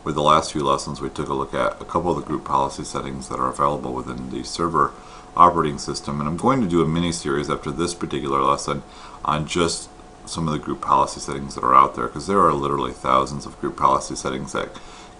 with the last few lessons, we took a look at a couple of the group policy settings that are available within the server operating system, and I'm going to do a mini series after this particular lesson on just some of the group policy settings that are out there, because there are literally thousands of group policy settings that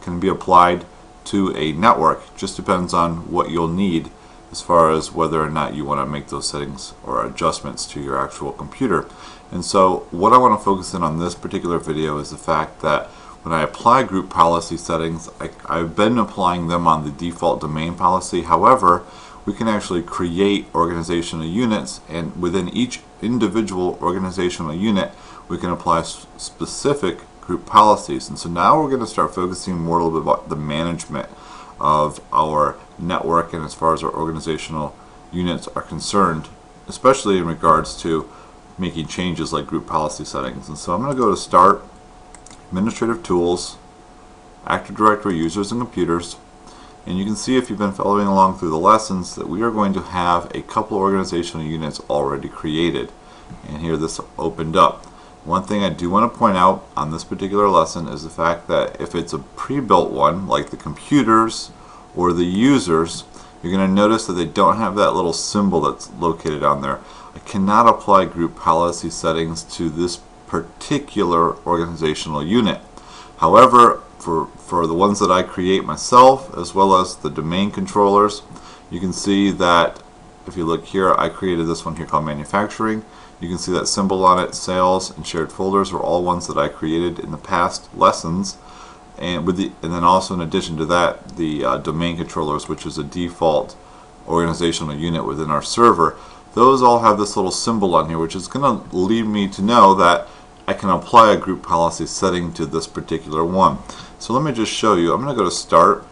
can be applied to a network. Just depends on what you'll need as far as whether or not you want to make those settings or adjustments to your actual computer. And so what I want to focus in on this particular video is the fact that when I apply group policy settings, I've been applying them on the default domain policy. However, we can actually create organizational units, and within each individual organizational unit we can apply specific group policies. And so now we're going to start focusing more a little bit about the management of our network and as far as our organizational units are concerned, especially in regards to making changes like group policy settings. And so I'm going to go to Start, Administrative Tools, Active Directory Users and Computers, and you can see if you've been following along through the lessons that we are going to have a couple of organizational units already created. And here this opened up. One thing I do want to point out on this particular lesson is the fact that if it's a pre-built one, like the computers or the users, you're going to notice that they don't have that little symbol that's located on there. I cannot apply group policy settings to this particular organizational unit. However, for the ones that I create myself, as well as the domain controllers, you can see that if you look here, I created this one here called manufacturing. You can see that symbol on it. Sales and shared folders are all ones that I created in the past lessons, and then also in addition to that, the domain controllers, which is a default organizational unit within our server. Those all have this little symbol on here, which is going to lead me to know that I can apply a group policy setting to this particular one. So let me just show you. I'm going to go to Start.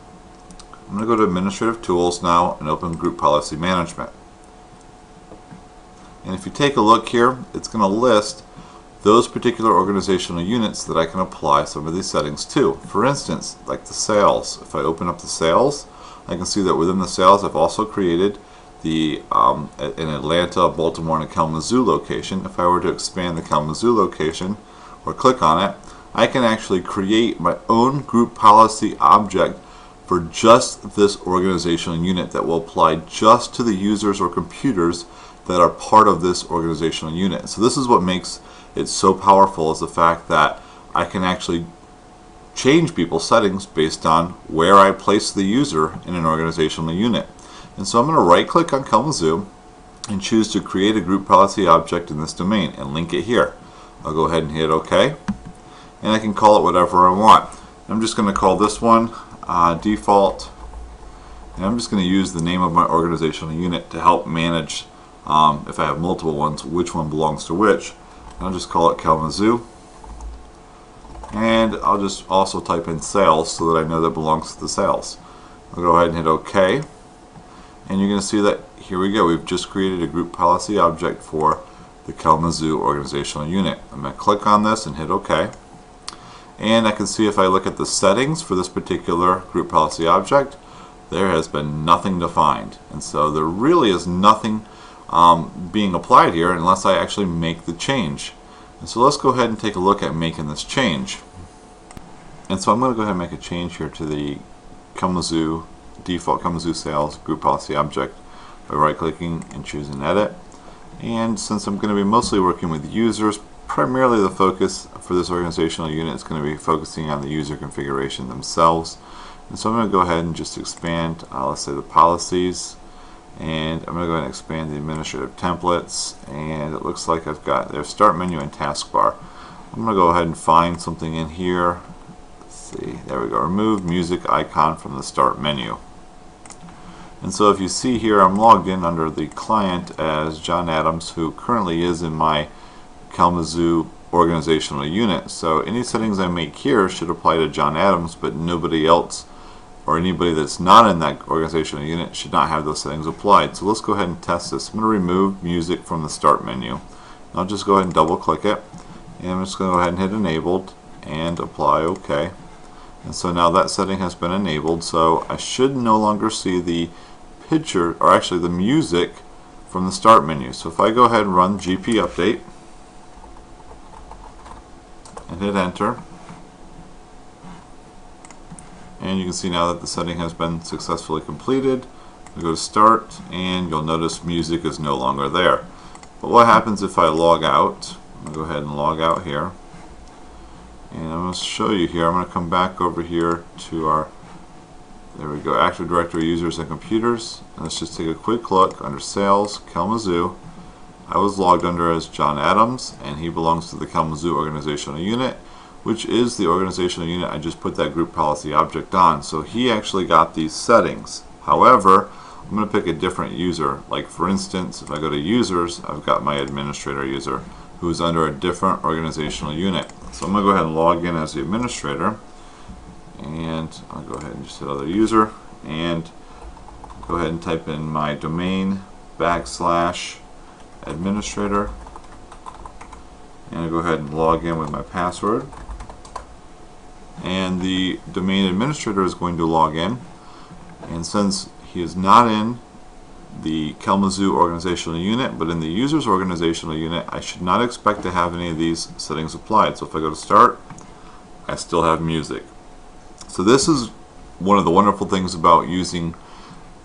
I'm going to go to Administrative Tools now and open Group Policy Management. And if you take a look here, it's going to list those particular organizational units that I can apply some of these settings to. For instance, like the sales. If I open up the sales, I can see that within the sales I've also created the in Atlanta, Baltimore, and Kalamazoo location. If I were to expand the Kalamazoo location or click on it, I can actually create my own group policy object for just this organizational unit that will apply just to the users or computers that are part of this organizational unit. So this is what makes it so powerful, is the fact that I can actually change people's settings based on where I place the user in an organizational unit. And so I'm going to right click on Kalamazoo and choose to create a group policy object in this domain and link it here. I'll go ahead and hit OK, and I can call it whatever I want. I'm just going to call this one default, and I'm just going to use the name of my organizational unit to help manage if I have multiple ones, which one belongs to which. I'll just call it Kalamazoo, and I'll just also type in sales so that I know that belongs to the sales. I'll go ahead and hit OK, and you're going to see that here we go. We've just created a group policy object for the Kalamazoo organizational unit. I'm going to click on this and hit OK, and I can see if I look at the settings for this particular group policy object, there has been nothing defined, and so there really is nothing being applied here unless I actually make the change. And so let's go ahead and take a look at making this change. And so I'm going to go ahead and make a change here to the Kalamazoo default Kalamazoo sales group policy object by right clicking and choosing edit. And since I'm going to be mostly working with users, primarily the focus for this organizational unit is going to be focusing on the user configuration themselves. And so I'm going to go ahead and just expand, let's say, the policies. And I'm going to go ahead and expand the administrative templates, and it looks like I've got their start menu and taskbar. I'm going to go ahead and find something in here. Let's see, there we go. Remove music icon from the start menu. And so if you see here, I'm logged in under the client as John Adams, who currently is in my Kalamazoo organizational unit. So any settings I make here should apply to John Adams, but nobody else or anybody that's not in that organizational unit should not have those settings applied. So let's go ahead and test this. I'm going to remove music from the start menu. I'll just go ahead and double click it, and I'm just going to go ahead and hit enabled and apply OK. And so now that setting has been enabled, so I should no longer see the picture, or actually the music, from the start menu. So if I go ahead and run GP update and hit enter, and you can see now that the setting has been successfully completed. We go to start, and you'll notice music is no longer there. But what happens if I log out? I'm going to go ahead and log out here, and I'm going to show you here. I'm going to come back over here to our, there we go, Active Directory users and computers, and let's just take a quick look under Sales, Kalamazoo. I was logged under as John Adams, and he belongs to the Kalamazoo organizational unit, which is the organizational unit I just put that group policy object on. So he actually got these settings. However, I'm going to pick a different user. Like for instance, if I go to users, I've got my administrator user who is under a different organizational unit. So I'm going to go ahead and log in as the administrator, and I'll go ahead and just hit other user and go ahead and type in my domain /administrator, and I'll go ahead and log in with my password. And the domain administrator is going to log in, and since he is not in the Kalamazoo organizational unit but in the users organizational unit, I should not expect to have any of these settings applied. So if I go to start, I still have music. So this is one of the wonderful things about using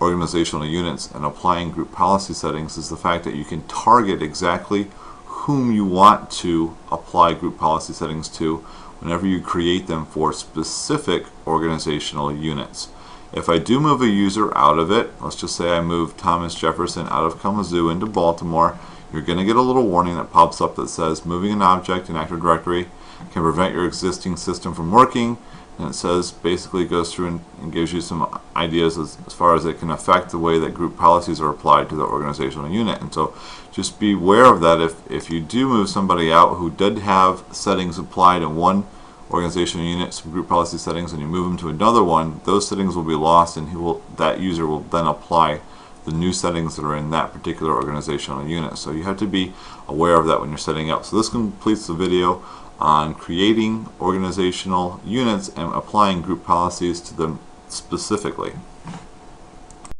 organizational units and applying group policy settings, is the fact that you can target exactly whom you want to apply group policy settings to whenever you create them for specific organizational units. If I do move a user out of it, let's just say I move Thomas Jefferson out of Kalamazoo into Baltimore, you're going to get a little warning that pops up that says moving an object in Active Directory can prevent your existing system from working. And it says, basically goes through and gives you some ideas as far as it can affect the way that group policies are applied to the organizational unit. And so just be aware of that. If you do move somebody out who did have settings applied in one organizational unit, some group policy settings, and you move them to another one, those settings will be lost, and that user will then apply the new settings that are in that particular organizational unit. So you have to be aware of that when you're setting up. So this completes the video on creating organizational units and applying group policies to them specifically.